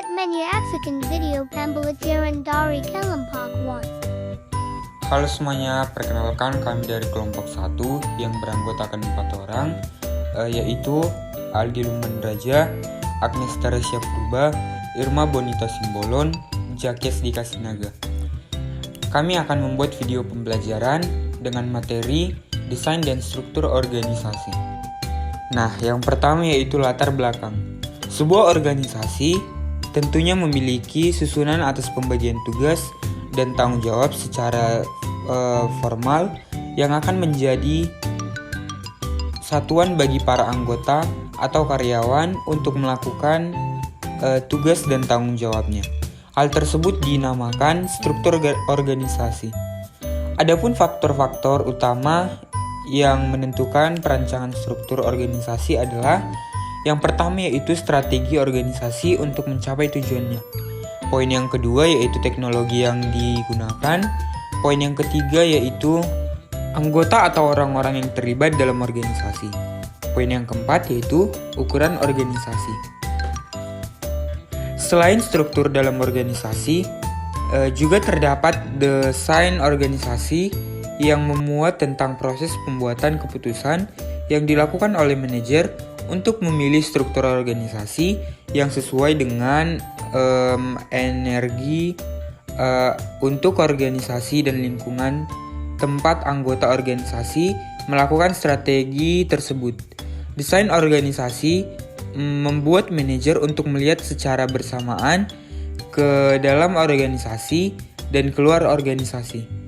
At menyaksikan video pembelajaran dari kelompok 1. Halo semuanya, perkenalkan kami dari kelompok 1 yang beranggotakan 4 orang, yaitu Aldi Lumandraja, Agnes Teresia Purba, Irma Bonita Simbolon, Jakes Dika Sinaga. Kami akan membuat video pembelajaran dengan materi desain dan struktur organisasi. Nah, yang pertama yaitu latar belakang. Sebuah organisasi tentunya memiliki susunan atas pembagian tugas dan tanggung jawab secara formal yang akan menjadi satuan bagi para anggota atau karyawan untuk melakukan tugas dan tanggung jawabnya. Hal tersebut dinamakan struktur organisasi. Adapun faktor-faktor utama yang menentukan perancangan struktur organisasi adalah yang pertama yaitu strategi organisasi untuk mencapai tujuannya. Poin yang kedua yaitu teknologi yang digunakan. Poin yang ketiga yaitu anggota atau orang-orang yang terlibat dalam organisasi. Poin yang keempat yaitu ukuran organisasi. Selain struktur dalam organisasi, juga terdapat desain organisasi yang memuat tentang proses pembuatan keputusan yang dilakukan oleh manajer untuk memilih struktur organisasi yang sesuai dengan energi untuk organisasi dan lingkungan tempat anggota organisasi melakukan strategi tersebut. Desain organisasi membuat manajer untuk melihat secara bersamaan ke dalam organisasi dan keluar organisasi.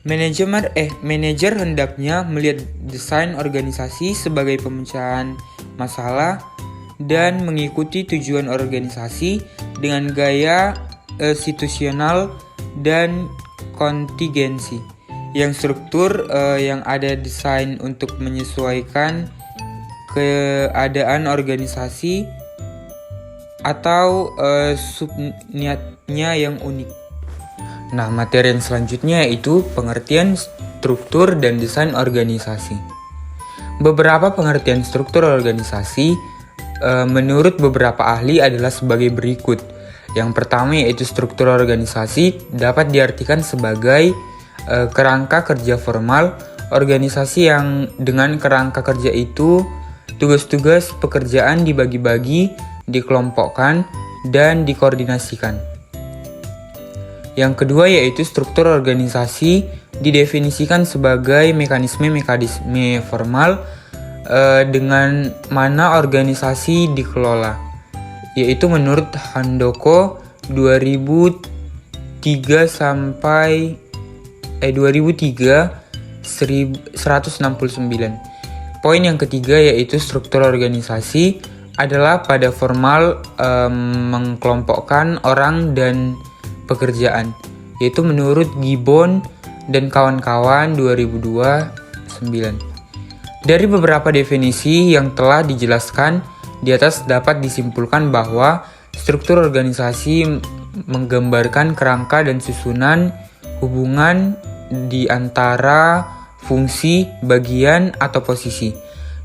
Manajer hendaknya melihat desain organisasi sebagai pemecahan masalah dan mengikuti tujuan organisasi dengan gaya situasional dan kontingensi. Yang struktur yang ada desain untuk menyesuaikan keadaan organisasi atau subniatnya yang unik. Nah, materi yang selanjutnya yaitu pengertian struktur dan desain organisasi. Beberapa pengertian struktur organisasi menurut beberapa ahli adalah sebagai berikut. Yang pertama yaitu struktur organisasi dapat diartikan sebagai kerangka kerja formal organisasi yang dengan kerangka kerja itu tugas-tugas pekerjaan dibagi-bagi, dikelompokkan, dan dikoordinasikan. Yang kedua yaitu struktur organisasi didefinisikan sebagai mekanisme formal dengan mana organisasi dikelola, yaitu menurut Handoko 2003 169. Poin yang ketiga yaitu struktur organisasi adalah pada formal mengkelompokkan orang dan pekerjaan, yaitu menurut Gibbon dan kawan-kawan 2002-9. Dari beberapa definisi yang telah dijelaskan di atas dapat disimpulkan bahwa struktur organisasi menggambarkan kerangka dan susunan hubungan di antara fungsi, bagian, atau posisi.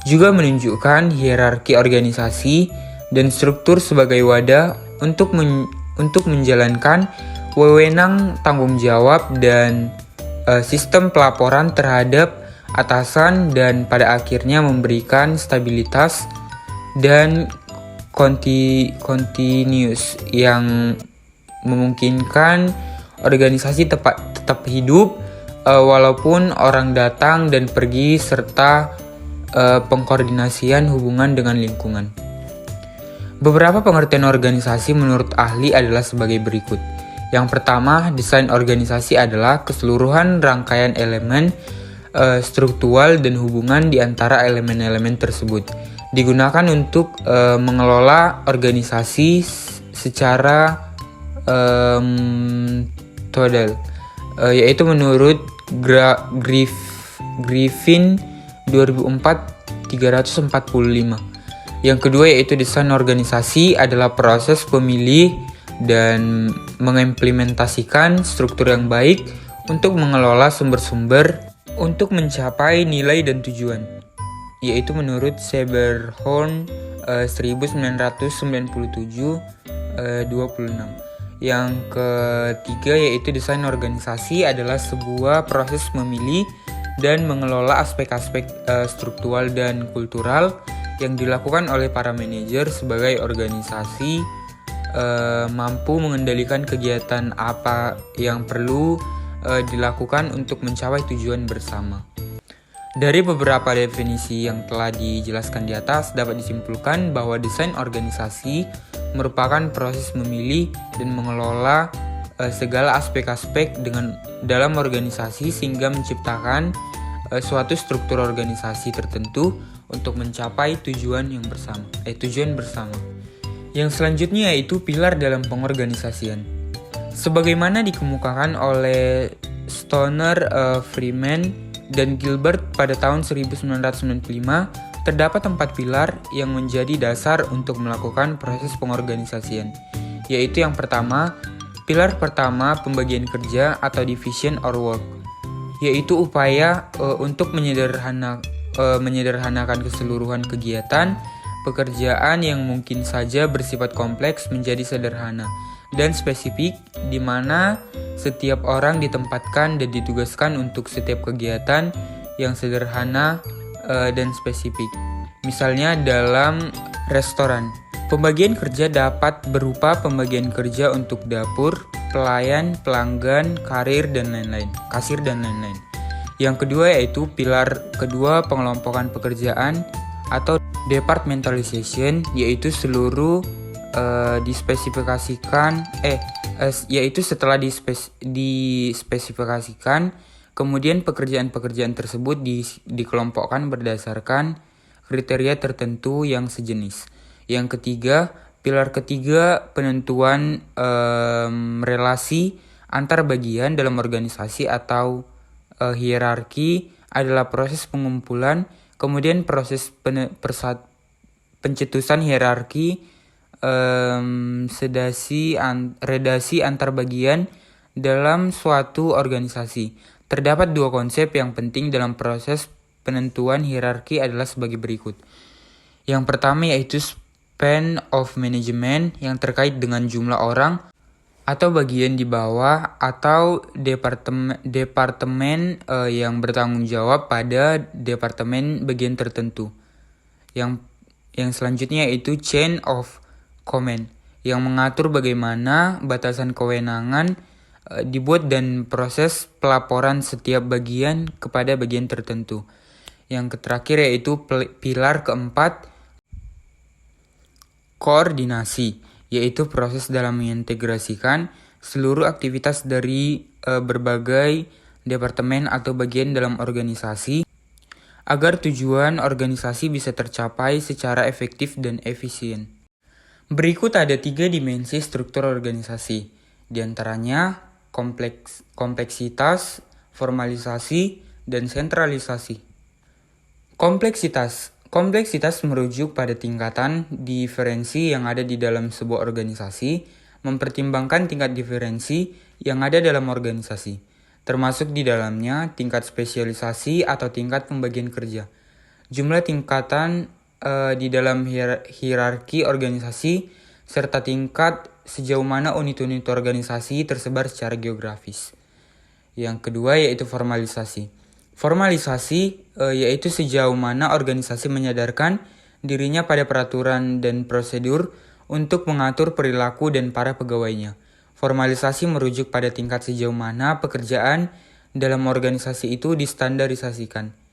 Juga menunjukkan hierarki organisasi dan struktur sebagai wadah untuk menjalankan wewenang tanggung jawab dan sistem pelaporan terhadap atasan dan pada akhirnya memberikan stabilitas dan kontinuus yang memungkinkan organisasi tetap hidup walaupun orang datang dan pergi serta pengkoordinasian hubungan dengan lingkungan. Beberapa pengertian organisasi menurut ahli adalah sebagai berikut. Yang pertama, desain organisasi adalah keseluruhan rangkaian elemen struktural dan hubungan di antara elemen-elemen tersebut. Digunakan untuk mengelola organisasi secara total, yaitu menurut Griffin 2004 345. Yang kedua yaitu desain organisasi adalah proses pemilih dan mengimplementasikan struktur yang baik untuk mengelola sumber-sumber untuk mencapai nilai dan tujuan, yaitu menurut Seberhorn 1997 26. Yang ketiga yaitu desain organisasi adalah sebuah proses memilih dan mengelola aspek-aspek struktural dan kultural yang dilakukan oleh para manajer sebagai organisasi mampu mengendalikan kegiatan apa yang perlu dilakukan untuk mencapai tujuan bersama. Dari beberapa definisi yang telah dijelaskan di atas, dapat disimpulkan bahwa desain organisasi merupakan proses memilih dan mengelola segala aspek-aspek dalam organisasi sehingga menciptakan suatu struktur organisasi tertentu untuk mencapai tujuan bersama. Yang selanjutnya yaitu pilar dalam pengorganisasian. Sebagaimana dikemukakan oleh Stoner, Freeman, dan Gilbert pada tahun 1995, terdapat 4 pilar yang menjadi dasar untuk melakukan proses pengorganisasian, yaitu yang pertama, pilar pertama pembagian kerja atau division or work, yaitu upaya untuk menyederhanakan keseluruhan kegiatan pekerjaan yang mungkin saja bersifat kompleks menjadi sederhana dan spesifik, di mana setiap orang ditempatkan dan ditugaskan untuk setiap kegiatan yang sederhana dan spesifik. Misalnya dalam restoran, pembagian kerja dapat berupa pembagian kerja untuk dapur, pelayan, pelanggan, kasir, dan lain-lain. Yang kedua yaitu pilar kedua pengelompokan pekerjaan atau departmentalization, yaitu seluruh yaitu setelah dispesifikasikan, kemudian pekerjaan-pekerjaan tersebut dikelompokkan berdasarkan kriteria tertentu yang sejenis. Yang ketiga, pilar ketiga penentuan relasi antar bagian dalam organisasi atau hierarki adalah proses pengumpulan, kemudian proses pencetusan hierarki, redasi antar bagian dalam suatu organisasi. Terdapat 2 konsep yang penting dalam proses penentuan hierarki adalah sebagai berikut. Yang pertama yaitu span of management yang terkait dengan jumlah orang atau bagian di bawah atau departemen yang bertanggung jawab pada departemen bagian tertentu. Yang selanjutnya yaitu chain of command yang mengatur bagaimana batasan kewenangan dibuat dan proses pelaporan setiap bagian kepada bagian tertentu. Yang terakhir yaitu pilar keempat, koordinasi, yaitu proses dalam mengintegrasikan seluruh aktivitas dari berbagai departemen atau bagian dalam organisasi agar tujuan organisasi bisa tercapai secara efektif dan efisien. Berikut ada 3 dimensi struktur organisasi, di antaranya kompleksitas, formalisasi, dan sentralisasi. Kompleksitas merujuk pada tingkatan diferensi yang ada di dalam sebuah organisasi, mempertimbangkan tingkat diferensi yang ada dalam organisasi, termasuk di dalamnya tingkat spesialisasi atau tingkat pembagian kerja, jumlah tingkatan di dalam hierarki organisasi, serta tingkat sejauh mana unit-unit organisasi tersebar secara geografis. Yang kedua yaitu formalisasi. Formalisasi yaitu sejauh mana organisasi menyadarkan dirinya pada peraturan dan prosedur untuk mengatur perilaku dan para pegawainya. Formalisasi merujuk pada tingkat sejauh mana pekerjaan dalam organisasi itu distandarisasikan.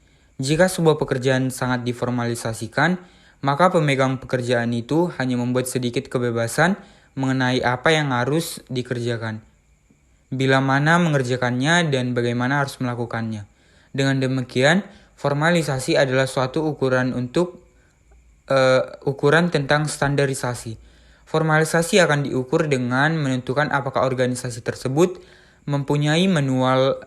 Jika sebuah pekerjaan sangat diformalisasikan, maka pemegang pekerjaan itu hanya membuat sedikit kebebasan mengenai apa yang harus dikerjakan, bila mana mengerjakannya, dan bagaimana harus melakukannya. Dengan demikian, formalisasi adalah suatu ukuran tentang standarisasi. Formalisasi akan diukur dengan menentukan apakah organisasi tersebut mempunyai manual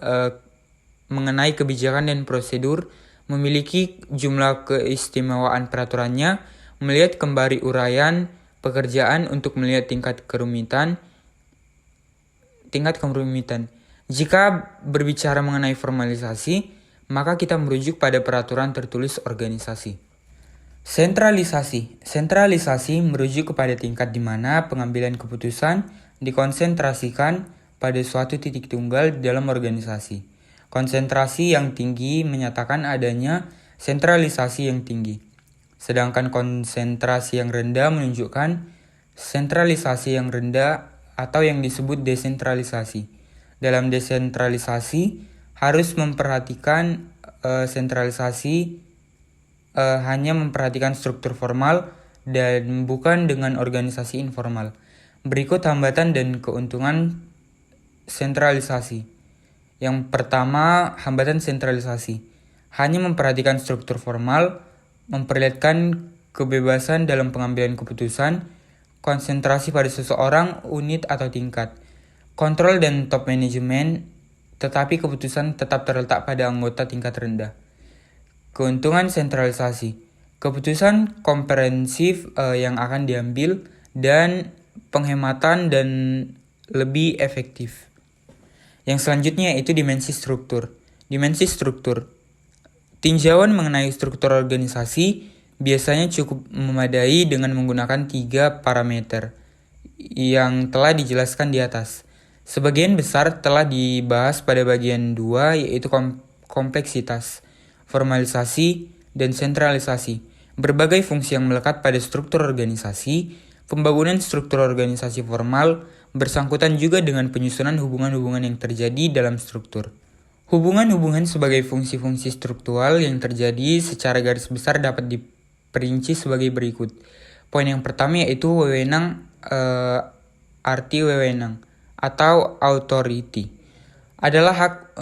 mengenai kebijakan dan prosedur, memiliki jumlah keistimewaan peraturannya, melihat kembali uraian pekerjaan untuk melihat tingkat kerumitan. Jika berbicara mengenai formalisasi, maka kita merujuk pada peraturan tertulis organisasi. Sentralisasi. Sentralisasi merujuk kepada tingkat di mana pengambilan keputusan dikonsentrasikan pada suatu titik tunggal dalam organisasi. Konsentrasi yang tinggi menyatakan adanya sentralisasi yang tinggi. Sedangkan konsentrasi yang rendah menunjukkan sentralisasi yang rendah atau yang disebut desentralisasi. Dalam desentralisasi harus memperhatikan sentralisasi hanya memperhatikan struktur formal dan bukan dengan organisasi informal. Berikut hambatan dan keuntungan sentralisasi. Yang pertama, hambatan sentralisasi. Hanya memperhatikan struktur formal, memperlihatkan kebebasan dalam pengambilan keputusan, konsentrasi pada seseorang, unit atau tingkat, kontrol dan top manajemen, tetapi keputusan tetap terletak pada anggota tingkat rendah. Keuntungan sentralisasi. Keputusan komprehensif yang akan diambil dan penghematan dan lebih efektif. Yang selanjutnya yaitu dimensi struktur. Dimensi struktur. Tinjauan mengenai struktur organisasi biasanya cukup memadai dengan menggunakan 3 parameter yang telah dijelaskan di atas. Sebagian besar telah dibahas pada bagian 2 yaitu kompleksitas, formalisasi, dan sentralisasi. Berbagai fungsi yang melekat pada struktur organisasi, pembangunan struktur organisasi formal, bersangkutan juga dengan penyusunan hubungan-hubungan yang terjadi dalam struktur. Hubungan-hubungan sebagai fungsi-fungsi struktural yang terjadi secara garis besar dapat diperinci sebagai berikut. Poin yang pertama yaitu wewenang, arti wewenang atau authority adalah hak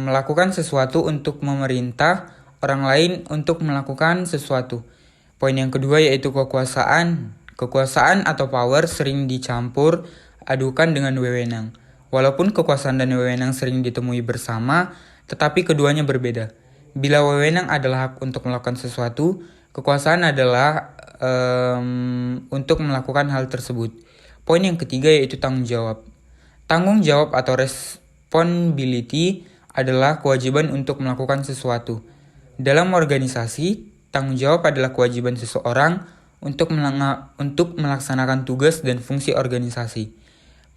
melakukan sesuatu untuk memerintah orang lain untuk melakukan sesuatu. Poin yang kedua yaitu kekuasaan. Kekuasaan atau power sering dicampur adukan dengan wewenang. Walaupun kekuasaan dan wewenang sering ditemui bersama, tetapi keduanya berbeda. Bila wewenang adalah hak untuk melakukan sesuatu, kekuasaan adalah untuk melakukan hal tersebut. Poin yang ketiga yaitu tanggung jawab. Tanggung jawab atau responsibility adalah kewajiban untuk melakukan sesuatu. Dalam organisasi, tanggung jawab adalah kewajiban seseorang untuk melaksanakan tugas dan fungsi organisasi.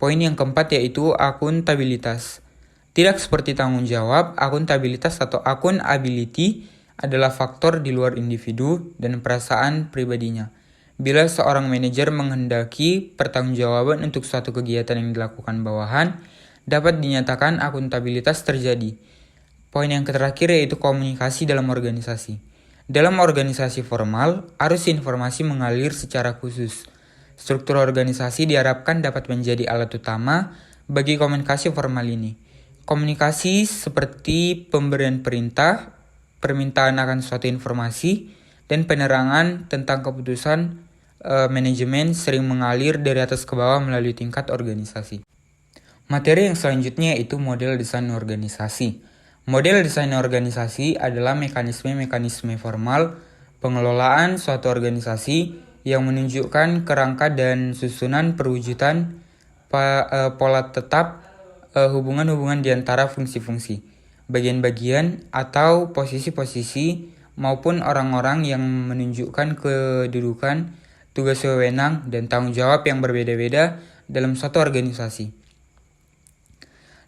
Poin yang keempat yaitu akuntabilitas. Tidak seperti tanggung jawab, akuntabilitas atau accountability adalah faktor di luar individu dan perasaan pribadinya. Bila seorang manajer menghendaki pertanggungjawaban untuk suatu kegiatan yang dilakukan bawahan, dapat dinyatakan akuntabilitas terjadi. Poin yang terakhir yaitu komunikasi dalam organisasi. Dalam organisasi formal, arus informasi mengalir secara khusus. Struktur organisasi diharapkan dapat menjadi alat utama bagi komunikasi formal ini. Komunikasi seperti pemberian perintah, permintaan akan suatu informasi, dan penerangan tentang keputusan manajemen sering mengalir dari atas ke bawah melalui tingkat organisasi. Materi yang selanjutnya yaitu model desain organisasi. Model desain organisasi adalah mekanisme-mekanisme formal pengelolaan suatu organisasi yang menunjukkan kerangka dan susunan perwujudan pola tetap hubungan-hubungan di antara fungsi-fungsi, bagian-bagian atau posisi-posisi maupun orang-orang yang menunjukkan kedudukan, tugas wewenang, dan tanggung jawab yang berbeda-beda dalam suatu organisasi.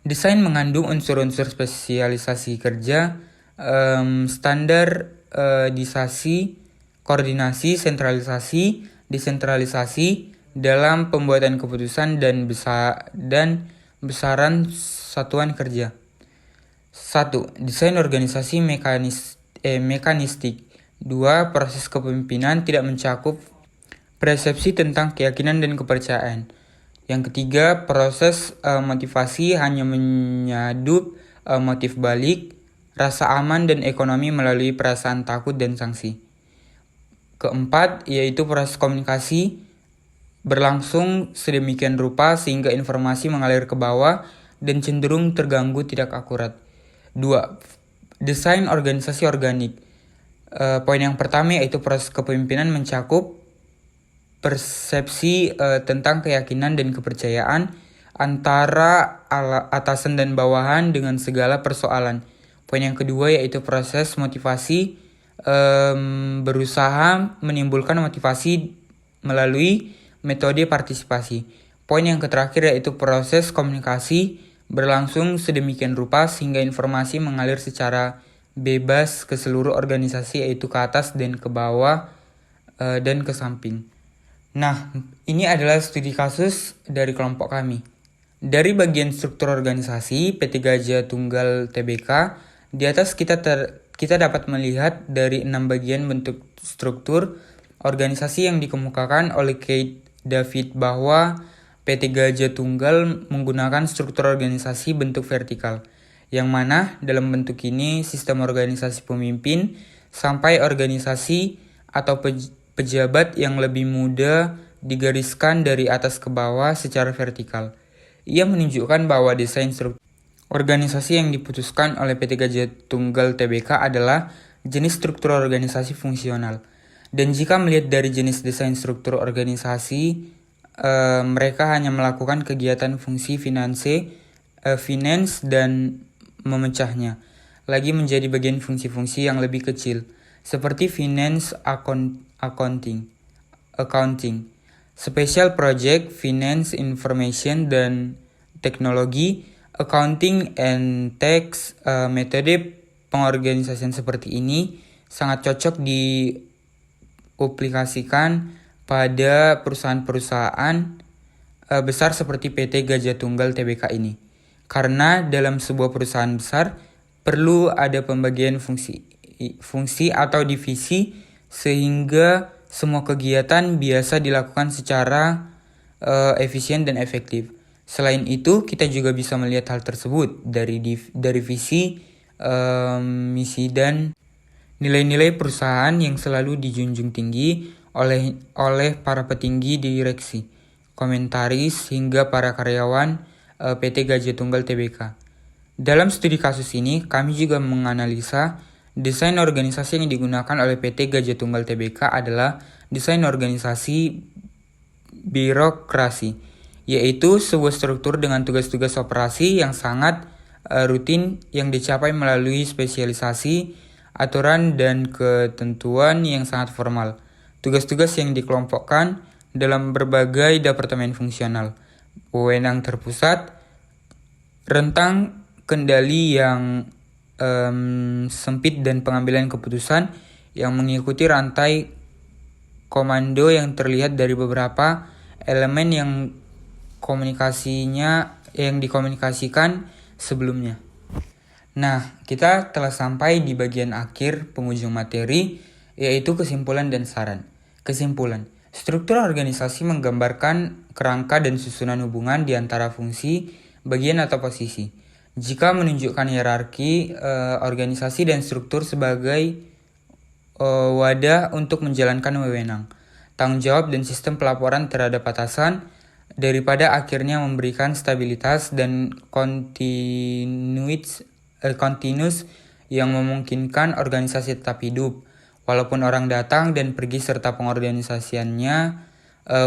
Desain mengandung unsur-unsur spesialisasi kerja, standarisasi, koordinasi, sentralisasi, desentralisasi dalam pembuatan keputusan dan besaran satuan kerja. 1. Desain organisasi mekanistik. 2. Proses kepemimpinan tidak mencakup persepsi tentang keyakinan dan kepercayaan. Yang ketiga, proses motivasi hanya menyadup motif balik, rasa aman dan ekonomi melalui perasaan takut dan sanksi. Keempat, yaitu proses komunikasi berlangsung sedemikian rupa sehingga informasi mengalir ke bawah dan cenderung terganggu tidak akurat. 2. Desain organisasi organik. Poin yang pertama yaitu proses kepemimpinan mencakup persepsi tentang keyakinan dan kepercayaan antara atasan dan bawahan dengan segala persoalan. Poin yang kedua yaitu proses motivasi berusaha menimbulkan motivasi melalui metode partisipasi. Poin yang terakhir yaitu proses komunikasi berlangsung sedemikian rupa sehingga informasi mengalir secara bebas ke seluruh organisasi, yaitu ke atas dan ke bawah dan ke samping. Nah, ini adalah studi kasus dari kelompok kami. Dari bagian struktur organisasi PT Gajah Tunggal Tbk, di atas kita dapat melihat dari 6 bagian bentuk struktur organisasi yang dikemukakan oleh Kate David bahwa PT Gajah Tunggal menggunakan struktur organisasi bentuk vertikal, yang mana dalam bentuk ini sistem organisasi pemimpin sampai organisasi atau pejabat yang lebih mudah digariskan dari atas ke bawah secara vertikal. Ia menunjukkan bahwa desain struktur organisasi yang diputuskan oleh PT Gajah Tunggal Tbk adalah jenis struktur organisasi fungsional. Dan jika melihat dari jenis desain struktur organisasi, mereka hanya melakukan kegiatan fungsi finance dan memecahnya lagi menjadi bagian fungsi-fungsi yang lebih kecil, seperti finance accounting, special project, finance information dan teknologi, accounting and tax. Metode pengorganisasian seperti ini sangat cocok diaplikasikan pada perusahaan-perusahaan besar seperti PT Gajah Tunggal Tbk ini. Karena dalam sebuah perusahaan besar perlu ada pembagian fungsi atau divisi sehingga semua kegiatan biasa dilakukan secara efisien dan efektif. Selain itu, kita juga bisa melihat hal tersebut dari visi, misi, dan nilai-nilai perusahaan yang selalu dijunjung tinggi oleh para petinggi direksi, komentaris, hingga para karyawan PT Gajah Tunggal Tbk. Dalam studi kasus ini, kami juga menganalisa desain organisasi yang digunakan oleh PT Gajah Tunggal Tbk adalah desain organisasi birokrasi, yaitu sebuah struktur dengan tugas-tugas operasi yang sangat rutin yang dicapai melalui spesialisasi, aturan, dan ketentuan yang sangat formal. Tugas-tugas yang dikelompokkan dalam berbagai departemen fungsional, wewenang terpusat, rentang kendali yang sempit, dan pengambilan keputusan yang mengikuti rantai komando yang terlihat dari beberapa elemen yang dikomunikasikan sebelumnya. Nah, kita telah sampai di bagian akhir penghujung materi, yaitu kesimpulan dan saran. Kesimpulan, struktur organisasi menggambarkan kerangka dan susunan hubungan di antara fungsi, bagian atau posisi. Jika menunjukkan hierarki organisasi dan struktur sebagai wadah untuk menjalankan wewenang, tanggung jawab, dan sistem pelaporan terhadap atasan, daripada akhirnya memberikan stabilitas dan kontinus yang memungkinkan organisasi tetap hidup, walaupun orang datang dan pergi serta pengorganisasiannya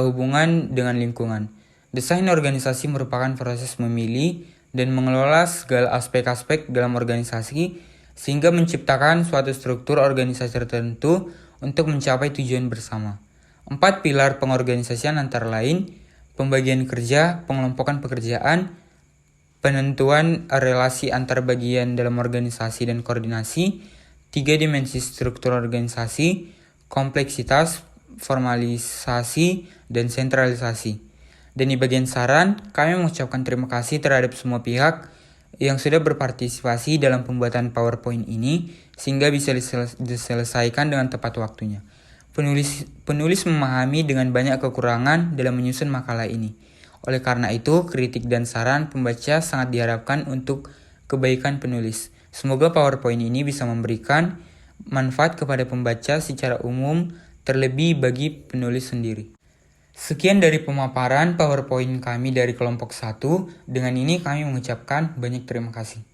hubungan dengan lingkungan. Desain organisasi merupakan proses memilih dan mengelola segala aspek-aspek dalam organisasi sehingga menciptakan suatu struktur organisasi tertentu untuk mencapai tujuan bersama. 4 pilar pengorganisasian antara lain pembagian kerja, pengelompokan pekerjaan, penentuan relasi antar bagian dalam organisasi dan koordinasi, 3 dimensi struktur organisasi, kompleksitas, formalisasi, dan sentralisasi. Dan di bagian saran, kami mengucapkan terima kasih terhadap semua pihak yang sudah berpartisipasi dalam pembuatan PowerPoint ini sehingga bisa diselesaikan dengan tepat waktunya. Penulis memahami dengan banyak kekurangan dalam menyusun makalah ini. Oleh karena itu, kritik dan saran pembaca sangat diharapkan untuk kebaikan penulis. Semoga PowerPoint ini bisa memberikan manfaat kepada pembaca secara umum, terlebih bagi penulis sendiri. Sekian dari pemaparan PowerPoint kami dari kelompok 1. Dengan ini kami mengucapkan banyak terima kasih.